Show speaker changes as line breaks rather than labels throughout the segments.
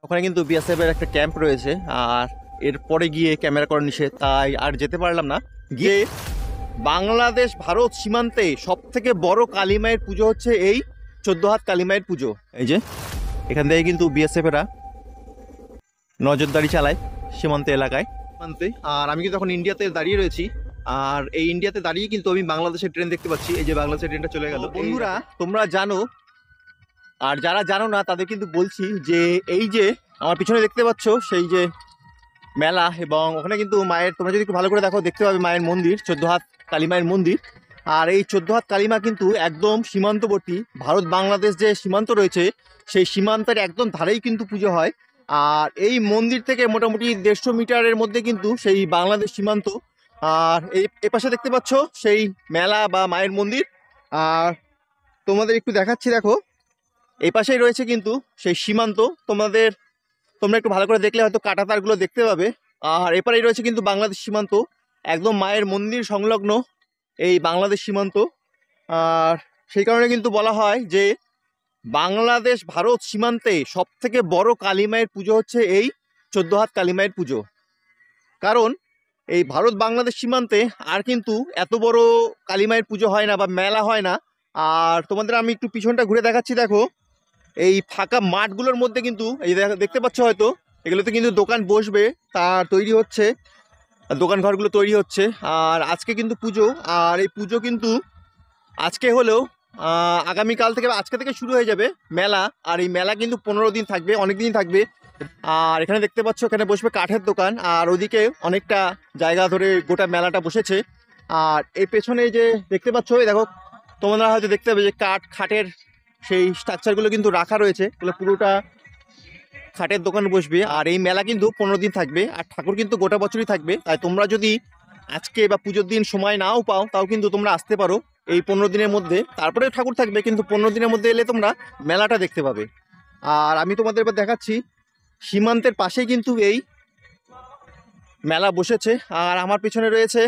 ওখানে কিন্তু বিএসএফ এর একটা ক্যাম্প রয়েছে, আর এরপরে গিয়ে ক্যামেরা করা নিষেধ, তাই আর যেতে পারলাম না। গিয়ে বাংলাদেশ ভারত সীমান্তে সব থেকে বড় কালীমায়ের পুজো হচ্ছে এই 14 হাত কালীমায়ের পুজো। এই যে এখান থেকে কিন্তু বিএসএফ এরা নজরদারি চালায় সীমান্ত এলাকায় সীমান্তে। আর আমি কিন্তু এখন ইন্ডিয়াতে দাঁড়িয়ে রয়েছি, আর এই ইন্ডিয়াতে দাঁড়িয়ে কিন্তু আমি বাংলাদেশের ট্রেন দেখতে পাচ্ছি। এই যে বাংলাদেশের ট্রেনটা চলে গেল। বন্ধুরা তোমরা জানো, আর যারা জানো না তাদের কিন্তু বলছি যে এই যে আমার পিছনে দেখতে পাচ্ছ সেই যে মেলা, এবং ওখানে কিন্তু মায়ের, তোমরা যদি একটু ভালো করে দেখো দেখতে পাবে মায়ের মন্দির, 14 হাত কালী মায়ের মন্দির। আর এই 14 হাত কালীমা কিন্তু একদম সীমান্তবর্তী, ভারত বাংলাদেশ যে সীমান্ত রয়েছে সেই সীমান্তের একদম ধারেই কিন্তু পুজো হয়। আর এই মন্দির থেকে মোটামুটি 150 মিটারের মধ্যে কিন্তু সেই বাংলাদেশ সীমান্ত। আর এই পাশে দেখতে পাচ্ছ সেই মেলা বা মায়ের মন্দির। আর তোমাদের একটু দেখাচ্ছি, দেখো এই পাশেই রয়েছে কিন্তু সেই সীমান্ত। তোমরা একটু ভালো করে দেখলে হয়তো কাঁটা তারগুলো দেখতে পাবে। আর এপারেই রয়েছে কিন্তু বাংলাদেশ সীমান্ত, একদম মায়ের মন্দির সংলগ্ন এই বাংলাদেশ সীমান্ত। আর সেই কারণে কিন্তু বলা হয় যে বাংলাদেশ ভারত সীমান্তে সব থেকে বড় কালী মায়ের পুজো হচ্ছে এই 14 হাত কালী মায়ের পুজো। কারণ এই ভারত বাংলাদেশ সীমান্তে আর কিন্তু এত বড় কালী মায়ের পুজো হয় না বা মেলা হয় না। আর তোমাদের আমি একটু পিছনটা ঘুরে দেখাচ্ছি, দেখো এই ফাঁকা মাঠগুলোর মধ্যে কিন্তু এই দেখতে পাচ্ছ হয়তো, এগুলোতে কিন্তু দোকান বসবে, তার তৈরি হচ্ছে, দোকান ঘরগুলো তৈরি হচ্ছে। আর আজকে কিন্তু পুজো, আর এই পুজো কিন্তু আজকে হলেও আগামীকাল থেকে বা আজকে থেকে শুরু হয়ে যাবে মেলা। আর এই মেলা কিন্তু 15 দিন থাকবে, অনেক দিন থাকবে। আর এখানে দেখতে পাচ্ছ এখানে বসবে কাঠের দোকান, আর ওদিকে অনেকটা জায়গা ধরে গোটা মেলাটা বসেছে। আর এই পেছনে যে দেখতে পাচ্ছ, এই দেখো তোমরা হয়তো দেখতে পাবে যে খাটের সেই স্ট্রাকচারগুলো কিন্তু রাখা রয়েছে, এগুলো পুরোটা খাটের দোকান বসবে। আর এই মেলা কিন্তু 15 দিন থাকবে, আর ঠাকুর কিন্তু গোটা বছরই থাকবে। তাই তোমরা যদি আজকে বা পুজোর দিন সময় নাও পাও, তাও কিন্তু তোমরা আসতে পারো এই 15 দিনের মধ্যে। তারপরে ঠাকুর থাকবে, কিন্তু 15 দিনের মধ্যে এলে তোমরা মেলাটা দেখতে পাবে। আর আমি তোমাদের এবার দেখাচ্ছি সীমান্তের পাশেই কিন্তু এই মেলা বসেছে, আর আমার পিছনে রয়েছে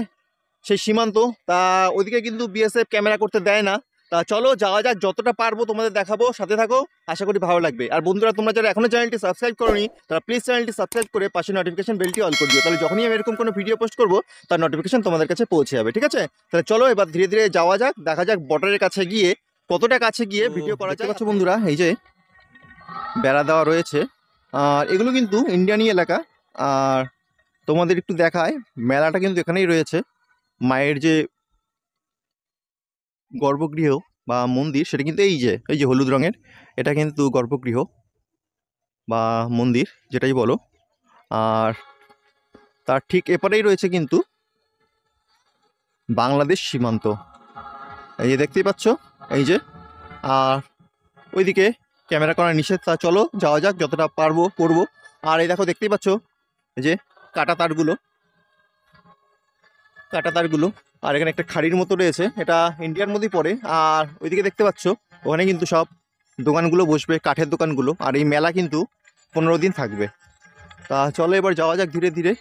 সেই সীমান্ত। তা ওদিকে কিন্তু বিএসএফ ক্যামেরা করতে দেয় না। তা চলো যাওয়া যাক, যতটা পারবো তোমাদের দেখাবো, সাথে থাকো, আশা করি ভালো লাগবে। আর বন্ধুরা তোমরা যারা এখনো চ্যানেলটি সাবস্ক্রাইব করোনি তারা প্লিজ চ্যানেলটি সাবস্ক্রাইব করে পাশে নোটিফিকেশন বেলটি অল করে দিও, তাহলে যখনই আমি এরকম কোনো ভিডিও পোস্ট করবো তার নোটিফিকেশন তোমাদের কাছে পৌঁছে যাবে। ঠিক আছে, তাহলে চলো এবার ধীরে ধীরে যাওয়া যাক, দেখা যাক বর্ডারের কাছে গিয়ে কতটা কাছে গিয়ে ভিডিও করা যাক। বন্ধুরা এই যে বেড়া দেওয়া রয়েছে, আর এগুলো কিন্তু ইন্ডিয়ানি এলাকা। আর তোমাদের একটু দেখায়, মেলাটা কিন্তু এখানেই রয়েছে। মায়ের যে গর্ভগৃহ বা মন্দির, সেটা কিন্তু এই যে হলুদ রঙের, এটা কিন্তু গর্ভগৃহ বা মন্দির যেটাই বলো। আর তার ঠিক এপারেই রয়েছে কিন্তু বাংলাদেশ সীমান্ত, এই যে দেখতেই পাচ্ছ এই যে। আর ওইদিকে ক্যামেরা করা নিষেধ, তা চলো যাওয়া যাক, যতটা পারবো করবো। আর এই দেখো দেখতেই পাচ্ছ এই যে কাটা তারগুলো, আর এখানে একটা খাড়ির মতো রয়েছে, এটা ইন্ডিয়ার মধ্যেই পড়ে। আর ওইদিকে দেখতে পাচ্ছ ওখানে কিন্তু সব দোকানগুলো বসবে, কাঠের দোকানগুলো। আর এই মেলা কিন্তু 15 দিন থাকবে। তা চলো এবার যাওয়া যাক ধীরে ধীরে,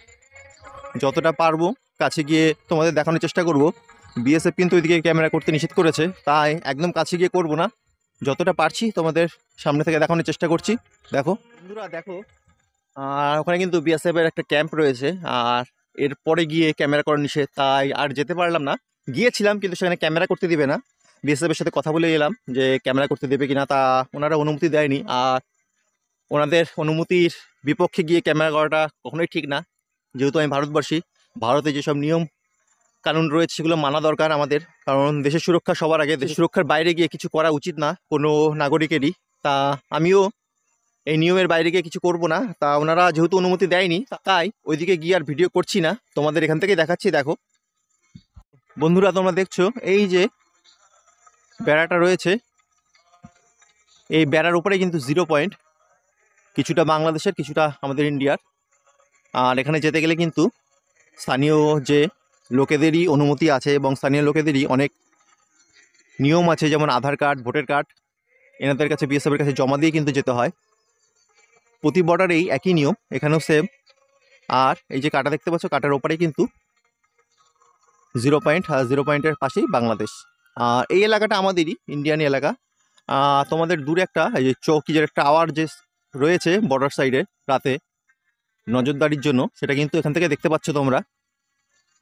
যতটা পারবো কাছে গিয়ে তোমাদের দেখানোর চেষ্টা করব। বিএসএফ কিন্তু ওইদিকে ক্যামেরা করতে নিষেধ করেছে, তাই একদম কাছে গিয়ে করব না, যতটা পারছি তোমাদের সামনে থেকে দেখানোর চেষ্টা করছি। দেখো বন্ধুরা দেখো, আর ওখানে কিন্তু বিএসএফ এর একটা ক্যাম্প রয়েছে, আর এরপরে গিয়ে ক্যামেরা করা নিষেধ, তাই আর যেতে পারলাম না। গিয়েছিলাম কিন্তু সেখানে ক্যামেরা করতে দিবে না। বিএসএফ এর সাথে কথা বলে এলাম যে ক্যামেরা করতে দেবে কিনা, তা ওনারা অনুমতি দেয়নি। আর ওনাদের অনুমতির বিপক্ষে গিয়ে ক্যামেরা করাটা কখনোই ঠিক না, যেহেতু আমি ভারতবাসী। ভারতে যেসব নিয়ম কানুন রয়েছে সেগুলো মানা দরকার আমাদের, কারণ দেশের সুরক্ষা সবার আগে। দেশের সুরক্ষার বাইরে গিয়ে কিছু করা উচিত না কোনো নাগরিকেরই। তা আমিও এই নিয়মের বাইরে গিয়ে কিছু করব না। তা ওনারা যেহেতু অনুমতি দেয়নি, তাই ওইদিকে গিয়ে আর ভিডিও করছি না, তোমাদের এখান থেকে দেখাচ্ছি। দেখো বন্ধুরা তোমরা দেখছো এই যে বেড়াটা রয়েছে, এই বেড়ার উপরে কিন্তু 0 পয়েন্ট, কিছুটা বাংলাদেশের কিছুটা আমাদের ইন্ডিয়ার। আর এখানে যেতে গেলে কিন্তু স্থানীয় যে লোকেদেরই অনুমতি আছে, এবং স্থানীয় লোকেদেরই অনেক নিয়ম আছে, যেমন আধার কার্ড, ভোটার কার্ড, এনাদের কাছে বিএসএফের কাছে জমা দিয়ে কিন্তু যেতে হয়। প্রতি বর্ডারেই একই নিয়ম, এখানেও সেম। আর এই যে কাটা দেখতে পাচ্ছ, কাটার ওপারেই কিন্তু 0 পয়েন্ট, আর 0 পয়েন্টের পাশেই বাংলাদেশ। আর এই এলাকাটা আমাদেরই ইন্ডিয়ান এলাকা। তোমাদের দূরে একটা এই যে চৌকি, যে টাওয়ার যে রয়েছে বর্ডার সাইডে রাতে নজরদারির জন্য, সেটা কিন্তু এখান থেকে দেখতে পাচ্ছ তোমরা।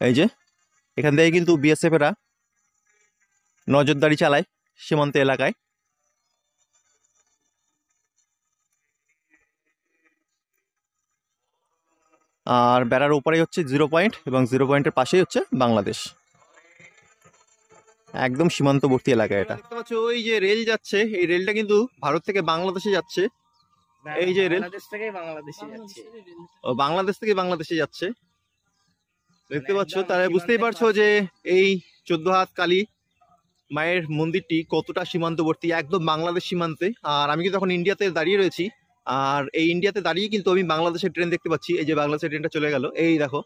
এই যে এখান থেকে কিন্তু বিএসএফেরা নজরদারি চালায় সীমান্ত এলাকায়। আর বেড়ার ওপারে হচ্ছে 0 পয়েন্ট এবং 0 পয়েন্টের পাশেই হচ্ছে বাংলাদেশ, একদম সীমান্তবর্তী এলাকা। এটা দেখতে পাচ্ছ ওই যে রেল যাচ্ছে, এই রেলটা কিন্তু ভারত থেকে বাংলাদেশে যাচ্ছে। এই যে রেল
বাংলাদেশ থেকে বাংলাদেশে যাচ্ছে,
ও বাংলাদেশ থেকে বাংলাদেশে যাচ্ছে, দেখতে পাচ্ছ। তারা বুঝতেই পারছো যে এই 14 হাত কালী মায়ের মন্দিরটি কতটা সীমান্তবর্তী, একদম বাংলাদেশ সীমান্তে। আর আমি কিন্তু এখন ইন্ডিয়াতে দাঁড়িয়ে রয়েছি, আর এই ইন্ডিয়াতে দাঁড়িয়ে কিন্তু আমি বাংলাদেশের ট্রেন দেখতে পাচ্ছি। এই যে বাংলাদেশের ট্রেনটা চলে গেল, এই দেখো,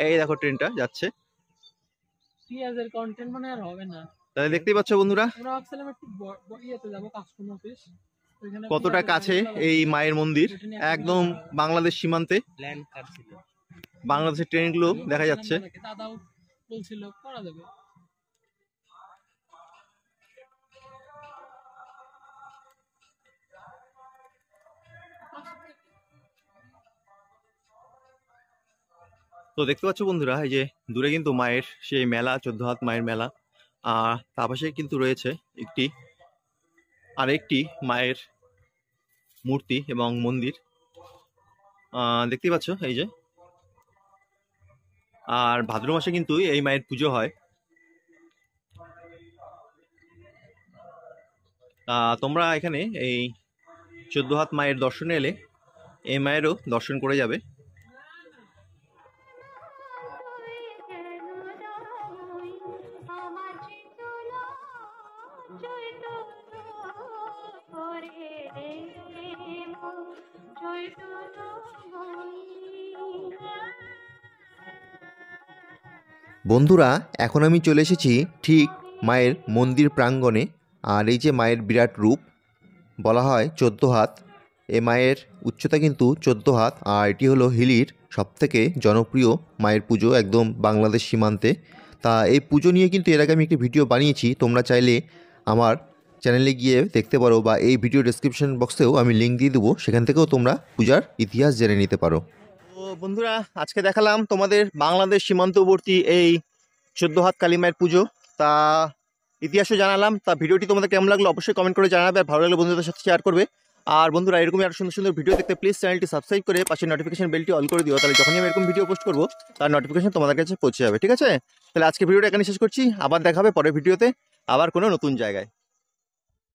এই দেখো ট্রেনটা যাচ্ছে।
পেঁয়াজের কন্টেন্ট মানে আর হবে না।
তাহলে দেখতেই পাচ্ছ বন্ধুরা
আমরা ভাবছিলাম একটু ইয়েতে যাব, কাস্টম অফিস, ওইখানে
কতটা কাছে এই মায়ের মন্দির, একদম বাংলাদেশ সীমান্তে।
ল্যান্ড কার ছিল,
বাংলাদেশের ট্রেনগুলো দেখা যাচ্ছে।
দাদাও বলছিল করা যাবে।
তো দেখতে পাচ্ছ বন্ধুরা, এই যে দূরে কিন্তু মায়ের সেই মেলা, 14 হাত মায়ের মেলা। আর তার পাশে কিন্তু রয়েছে আরেকটি মায়ের মূর্তি এবং মন্দির, দেখতেই পাচ্ছ এই যে। আর ভাদ্র মাসে কিন্তু এই মায়ের পুজো হয়। তোমরা এখানে এই 14 হাত মায়ের দর্শনে এলে এই মায়েরও দর্শন করে যাবে।
বন্ধুরা, এখন আমি চলে এসেছি ঠিক মায়ের মন্দির প্রাঙ্গণে। আর এই যে মায়ের বিরাট রূপ, বলা হয় 14 হাত। এই মায়ের উচ্চতা কিন্তু 14 হাত। আর এটি হলো হিলির সবথেকে জনপ্রিয় মায়ের পুজো, একদম বাংলাদেশ সীমান্তে। তা এই পুজো নিয়ে কিন্তু এর আগে আমি একটি ভিডিও বানিয়েছি, তোমরা চাইলে আমার চ্যানেলে গিয়ে দেখতে পারো, বা এই ভিডিও ডেসক্রিপশন বক্সেও আমি লিঙ্ক দিয়ে দেবো, সেখান থেকেও তোমরা পূজার ইতিহাস জেনে নিতে পারো।
তো বন্ধুরা, আজকে দেখালাম তোমাদের বাংলাদেশ সীমান্তবর্তী এই 14 হাত কালী মায়ের পুজো। তা ইতিহাসও জানালাম। তা ভিডিওটি তোমাদের কেমন লাগলো অবশ্যই কমেন্ট করে জানাবে, আর ভালো লাগলে বন্ধুদের সাথে শেয়ার করবে। আর বন্ধুরা, এরকমই আরো সুন্দর সুন্দর ভিডিও দেখতে প্লিজ চ্যানেলটি সাবস্ক্রাইব করে পাশে নোটিফিকেশন বেলটি অল করে দিও, তাহলে যখনই আমি এরকম ভিডিও পোস্ট করবো তার নোটিফিকেশন তোমাদের কাছে পৌঁছে যাবে। ঠিক আছে, তাহলে আজকে ভিডিওটা এখানে শেষ করছি, আবার দেখা হবে পরের ভিডিওতে আবার কোনো নতুন জায়গায়।